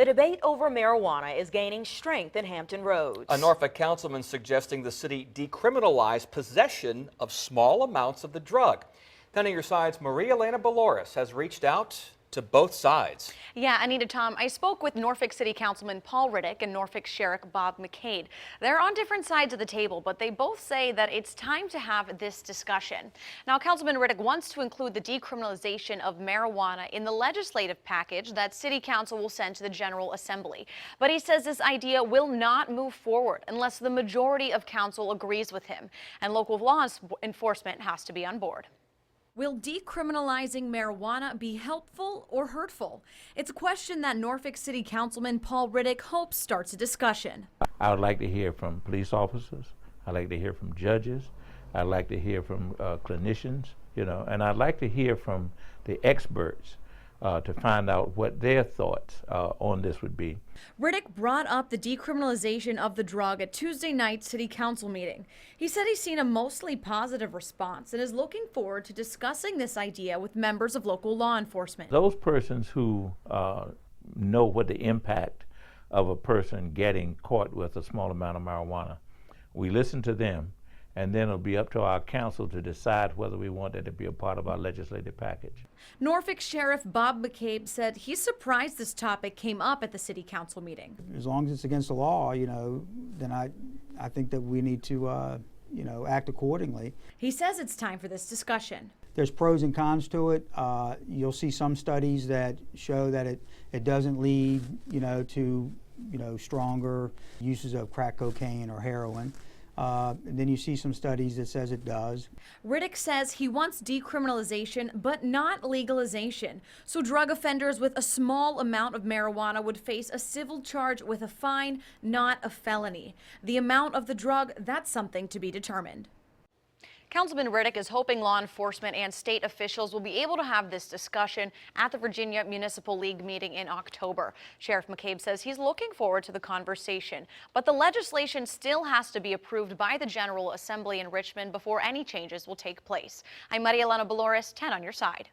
The debate over marijuana is gaining strength in Hampton Roads. A Norfolk councilman suggesting the city decriminalize possession of small amounts of the drug. Then on your side's Marielena Balouris has reached out to both sides. Yeah, Anita, Tom, I spoke with Norfolk City Councilman Paul Riddick and Norfolk Sheriff Bob McCabe. They're on different sides of the table, but they both say that it's time to have this discussion. Now, Councilman Riddick wants to include the decriminalization of marijuana in the legislative package that City Council will send to the General Assembly. But he says this idea will not move forward unless the majority of council agrees with him, and local law enforcement has to be on board. Will decriminalizing marijuana be helpful or hurtful? It's a question that Norfolk City Councilman Paul Riddick hopes starts a discussion. I would like to hear from police officers. I'd like to hear from judges. I'd like to hear from clinicians, and I'd like to hear from the experts to find out what their thoughts on this would be. Riddick brought up the decriminalization of the drug at Tuesday night's City Council meeting. He said he's seen a mostly positive response and is looking forward to discussing this idea with members of local law enforcement. Those persons who know what the impact of a person getting caught with a small amount of marijuana, we listen to them, and then it'll be up to our council to decide whether we want that to be a part of our legislative package. Norfolk Sheriff Bob McCabe said he's surprised this topic came up at the City Council meeting. As long as it's against the law, then I think that we need to, act accordingly. He says it's time for this discussion. There's pros and cons to it. You'll see some studies that show that it doesn't lead, to, stronger uses of crack cocaine or heroin. And then you see some studies that says it does. Riddick says he wants decriminalization, but not legalization. So drug offenders with a small amount of marijuana would face a civil charge with a fine, not a felony. The amount of the drug, that's something to be determined. Councilman Riddick is hoping law enforcement and state officials will be able to have this discussion at the Virginia Municipal League meeting in October. Sheriff McCabe says he's looking forward to the conversation, but the legislation still has to be approved by the General Assembly in Richmond before any changes will take place. I'm Marielena Balouris, 10 on your side.